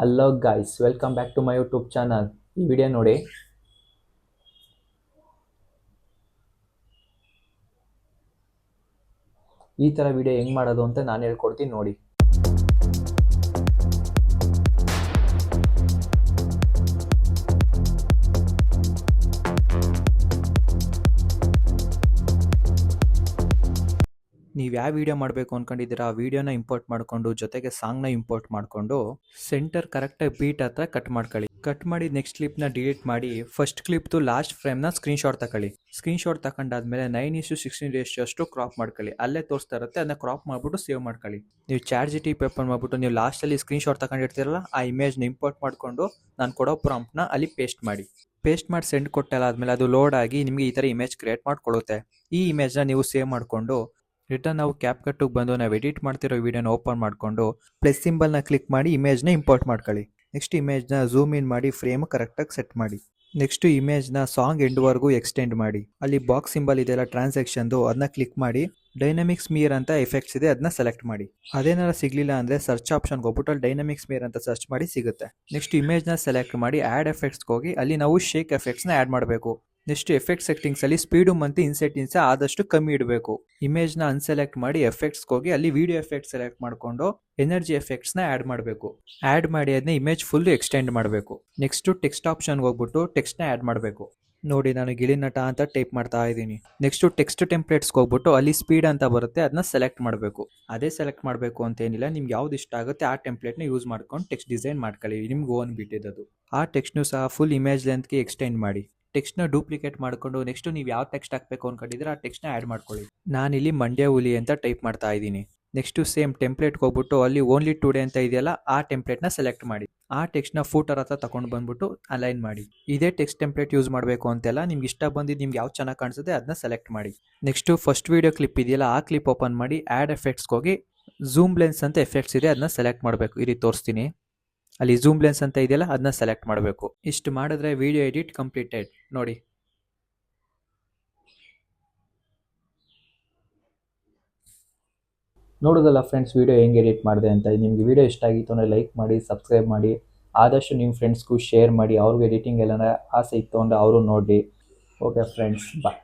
Hello guys, welcome back to my YouTube channel. ಈ video ನೋಡಿ. ಈ ಥರ ವಿಡಿಯೋ ಹೆಂಗೆ ಮಾಡೋದು ಅಂತ ನಾನು ಹೇಳ್ಕೊಡ್ತೀನಿ ನೋಡಿ. ನೀವು ಯಾವ ವಿಡಿಯೋ ಮಾಡಬೇಕು ಅಂದ್ಕೊಂಡಿದ್ದೀರಾ ಆ ವಿಡಿಯೋನ ಇಂಪೋರ್ಟ್ ಮಾಡಿಕೊಂಡು ಜೊತೆಗೆ ಸಾಂಗ್ನ ಇಂಪೋರ್ಟ್ ಮಾಡಿಕೊಂಡು ಸೆಂಟರ್ ಕರೆಕ್ಟಾಗಿ ಬೀಟ್ ಹತ್ರ ಕಟ್ ಮಾಡ್ಕೊಳ್ಳಿ. ಕಟ್ ಮಾಡಿ ನೆಕ್ಸ್ಟ್ ಕ್ಲಿಪ್ನ ಡಿಲೀಟ್ ಮಾಡಿ ಫಸ್ಟ್ ಕ್ಲಿಪ್ದು ಲಾಸ್ಟ್ ಫ್ರೇಮ್ನ ಸ್ಕ್ರೀನ್ಶಾಟ್ ತಗೊಳ್ಳಿ. ಸ್ಕ್ರೀನ್ಶಾಟ್ ತಗೊಂಡಾದ್ಮೇಲೆ 9:16 ರೇಷಿಯೋ ಅಷ್ಟು ಕ್ರಾಪ್ ಮಾಡ್ಕೊಳ್ಳಿ. ಅಲ್ಲೇ ತೋರಿಸ್ತಾ ಇರುತ್ತೆ, ಅದನ್ನ ಕ್ರಾಪ್ ಮಾಡಿಬಿಟ್ಟು ಸೇವ್ ಮಾಡ್ಕೊಳ್ಳಿ. ನೀವು ChatGPT ಓಪನ್ ಮಾಡಿಬಿಟ್ಟು ನೀವು ಲಾಸ್ಟಲ್ಲಿ ಸ್ಕ್ರೀನ್ಶಾಟ್ ತಗೊಂಡಿರ್ತೀರಲ್ಲ ಆ ಇಮೇಜ್ನ ಇಂಪೋರ್ಟ್ ಮಾಡಿಕೊಂಡು ನಾನು ಕೊಡೋ ಪ್ರಾಂಪ್ಟ್ನ ಅಲ್ಲಿ ಪೇಸ್ಟ್ ಮಾಡಿ. ಪೇಸ್ಟ್ ಮಾಡಿ ಸೆಂಡ್ ಕೊಟ್ಟಲ್ಲ ಆದಮೇಲೆ ಅದು ಲೋಡ್ ಆಗಿ ನಿಮಗೆ ಈ ಥರ ಇಮೇಜ್ ಕ್ರಿಯೇಟ್ ಮಾಡಿಕೊಡುತ್ತೆ. ಈ ಇಮೇಜ್ನ ನೀವು ಸೇವ್ ಮಾಡಿಕೊಂಡು ರಿಟರ್ನ್ ನಾವು ಕ್ಯಾಪ್ಕಟ್ಗೆ ಬಂದು ನಾವು ಎಡಿಟ್ ಮಾಡ್ತಿರೋ ವಿಡಿಯೋನ ಓಪನ್ ಮಾಡಿಕೊಂಡು ಪ್ಲಸ್ ಸಿಂಬಲ್ನ ಕ್ಲಿಕ್ ಮಾಡಿ ಇಮೇಜ್ನ ಇಂಪೋರ್ಟ್ ಮಾಡ್ಕೊಳ್ಳಿ. ನೆಕ್ಸ್ಟ್ ಇಮೇಜ್ನ ಝೂಮ್ ಇನ್ ಮಾಡಿ ಫ್ರೇಮ್ ಕರೆಕ್ಟಾಗಿ ಸೆಟ್ ಮಾಡಿ. ನೆಕ್ಸ್ಟ್ ಇಮೇಜ್ನ ಸಾಂಗ್ ಎಂಡ್ವರೆಗೂ ಎಕ್ಸ್ಟೆಂಡ್ ಮಾಡಿ. ಅಲ್ಲಿ ಬಾಕ್ಸ್ ಸಿಂಬಲ್ ಇದೆಯಲ್ಲ ಟ್ರಾನ್ಸಾಕ್ಷನ್ದು, ಅದನ್ನ ಕ್ಲಿಕ್ ಮಾಡಿ ಡೈನಮಿಕ್ ಸ್ಮಿಯರ್ ಅಂತ ಎಫೆಕ್ಟ್ಸ್ ಇದೆ, ಅದನ್ನ ಸೆಲೆಕ್ಟ್ ಮಾಡಿ. ಅದೇನಾರ ಸಿಗ್ಲಿಲ್ಲ ಅಂದರೆ ಸರ್ಚ್ ಆಪ್ಷನ್ಗೆ ಹೋಗ್ಬಿಟ್ಟು ಅಲ್ಲಿ ಡೈನಮಿಕ್ ಸ್ಮಿಯರ್ ಅಂತ ಸರ್ಚ್ ಮಾಡಿ ಸಿಗುತ್ತೆ. ನೆಕ್ಸ್ಟ್ ಇಮೇಜ್ನ ಸೆಲೆಕ್ಟ್ ಮಾಡಿ ಆ್ಯಡ್ ಎಫೆಕ್ಟ್ಸ್ಗೆ ಹೋಗಿ ಅಲ್ಲಿ ನಾವು ಶೇಕ್ ಎಫೆಕ್ಟ್ಸ್ನ ಆ್ಯಡ್ ಮಾಡಬೇಕು. ನೆಕ್ಸ್ಟ್ ಎಫೆಕ್ಟ್ ಸೆಟ್ಟಿಂಗ್ಸ್ ಅಲ್ಲಿ ಸ್ಪೀಡು ಮತ್ತು ಇನ್ಸೆಟ್ಟಿಂಗ್ಸ್ ಆದಷ್ಟು ಕಮ್ಮಿ ಇಡಬೇಕು. ಇಮೇಜ್ನ ಅನ್ಸೆಲೆಕ್ಟ್ ಮಾಡಿ ಎಫೆಕ್ಟ್ಸ್ಗೆ ಹೋಗಿ ಅಲ್ಲಿ ವಿಡಿಯೋ ಎಫೆಕ್ಟ್ ಸೆಲೆಕ್ಟ್ ಮಾಡಿಕೊಂಡು ಎನರ್ಜಿ ಎಫೆಕ್ಟ್ಸ್ನ ಆ್ಯಡ್ ಮಾಡಬೇಕು. ಆ್ಯಡ್ ಮಾಡಿ ಅದನ್ನ ಇಮೇಜ್ ಫುಲ್ ಎಕ್ಸ್ಟೆಂಡ್ ಮಾಡಬೇಕು. ನೆಕ್ಸ್ಟ್ ಟೆಕ್ಸ್ಟ್ ಆಪ್ಷನ್ಗೆ ಹೋಗ್ಬಿಟ್ಟು ಟೆಕ್ಸ್ಟ್ನ ಆ್ಯಡ್ ಮಾಡಬೇಕು. ನೋಡಿ, ನಾನು ಗಿಳಿನಟ ಅಂತ ಟೈಪ್ ಮಾಡ್ತಾ ಇದ್ದೀನಿ. ನೆಕ್ಸ್ಟ್ ಟೆಕ್ಸ್ಟ್ ಟೆಂಪ್ಲೇಟ್ಸ್ಗೆ ಹೋಗ್ಬಿಟ್ಟು ಅಲ್ಲಿ ಸ್ಪೀಡ್ ಅಂತ ಬರುತ್ತೆ, ಅದನ್ನ ಸೆಲೆಕ್ಟ್ ಮಾಡಬೇಕು. ಅದೇ ಸೆಲೆಕ್ಟ್ ಮಾಡಬೇಕು ಅಂತ ಏನಿಲ್ಲ, ನಿಮ್ಗೆ ಯಾವ್ದು ಇಷ್ಟ ಆಗುತ್ತೆ ಆ ಟೆಂಪ್ಲೇಟ್ನ ಯೂಸ್ ಮಾಡ್ಕೊಂಡು ಟೆಕ್ಸ್ಟ್ ಡಿಸೈನ್ ಮಾಡ್ಕೊಳ್ಳಿ. ನಿಮ್ಗೆ ಓನ್ ಬಿಟ್ಟಿದ್ದು ಆ ಟೆಕ್ಸ್ಟ್ನು ಸಹ ಫುಲ್ ಇಮೇಜ್ ಲೆಂತ್ಗೆ ಎಕ್ಸ್ಟೆಂಡ್ ಮಾಡಿ. ಟೆಕ್ಸ್ಟ್ನ ಡೂಪ್ಲಿಕೇಟ್ ಮಾಡಿಕೊಂಡು ನೆಕ್ಸ್ಟ್ ನೀವು ಯಾವ ಟೆಕ್ಸ್ಟ್ ಹಾಕಬೇಕು ಅನ್ಕೊಂಡಿದ್ರೆ ಆ ಟೆಕ್ಸ್ಟ್ನ ಆ್ಯಡ್ ಮಾಡ್ಕೊಳ್ಳಿ. ನಾನಿಲ್ಲಿ ಮಂಡ್ಯ ಹುಲಿ ಅಂತ ಟೈಪ್ ಮಾಡ್ತಾ ಇದ್ದೀನಿ. ನೆಕ್ಸ್ಟು ಸೇಮ್ ಟೆಂಪ್ಲೇಟ್ಗೆ ಹೋಗ್ಬಿಟ್ಟು ಅಲ್ಲಿ ಓನ್ಲಿ ಟುಡೇ ಅಂತ ಇದೆಯಲ್ಲ ಆ ಟೆಂಪ್ಲೇಟ್ನ ಸೆಲೆಕ್ಟ್ ಮಾಡಿ. ಆ ಟೆಕ್ಸ್ಟ್ನ ಫೂಟರ್ ಹತ್ರ ತಗೊಂಡು ಬಂದ್ಬಿಟ್ಟು ಅಲೈನ್ ಮಾಡಿ. ಇದೇ ಟೆಕ್ಸ್ಟ್ ಟೆಂಪ್ಲೇಟ್ ಯೂಸ್ ಮಾಡಬೇಕು ಅಂತೆಲ್ಲ ನಿಮ್ಗೆ ಇಷ್ಟ ಬಂದಿದ್ದು ನಿಮ್ಗೆ ಯಾವ್ದು ಚೆನ್ನಾಗಿ ಕಾಣಿಸುತ್ತೆ ಅದನ್ನ ಸೆಲೆಕ್ಟ್ ಮಾಡಿ. ನೆಕ್ಸ್ಟು ಫಸ್ಟ್ ವೀಡಿಯೋ ಕ್ಲಿಪ್ ಇದೆಯಲ್ಲ ಆ ಕ್ಲಿಪ್ ಓಪನ್ ಮಾಡಿ ಆ್ಯಡ್ ಎಫೆಕ್ಟ್ಸ್ಗೆ ಹೋಗಿ ಝೂಮ್ ಲೆನ್ಸ್ ಅಂತ ಎಫೆಕ್ಟ್ಸ್ ಇದೆ, ಅದನ್ನ ಸೆಲೆಕ್ಟ್ ಮಾಡಬೇಕು. ಇಲ್ಲಿ ತೋರಿಸ್ತೀನಿ, ಅಲ್ಲಿ ಝೂಮ್ ಲೆನ್ಸ್ ಅಂತ ಇದೆಯಲ್ಲ ಅದನ್ನ ಸೆಲೆಕ್ಟ್ ಮಾಡಬೇಕು. ಇಷ್ಟು ಮಾಡಿದ್ರೆ ವಿಡಿಯೋ ಎಡಿಟ್ ಕಂಪ್ಲೀಟೆಡ್. ನೋಡಿ, ನೋಡೋದಲ್ಲ ಫ್ರೆಂಡ್ಸ್ ವಿಡಿಯೋ ಹೆಂಗೆ ಎಡಿಟ್ ಮಾಡಿದೆ ಅಂತ. ನಿಮ್ಗೆ ವಿಡಿಯೋ ಇಷ್ಟ ಆಗಿತ್ತು ಅಂದರೆ ಲೈಕ್ ಮಾಡಿ, ಸಬ್ಸ್ಕ್ರೈಬ್ ಮಾಡಿ, ಆದಷ್ಟು ನಿಮ್ಮ ಫ್ರೆಂಡ್ಸ್ಗೂ ಶೇರ್ ಮಾಡಿ. ಅವ್ರಿಗೂ ಎಡಿಟಿಂಗ್ ಎಲ್ಲ ಆಸೆ ಇತ್ತು ಅಂದರೆ ಅವರು ನೋಡಿ. ಓಕೆ ಫ್ರೆಂಡ್ಸ್, ಬಾಯ್.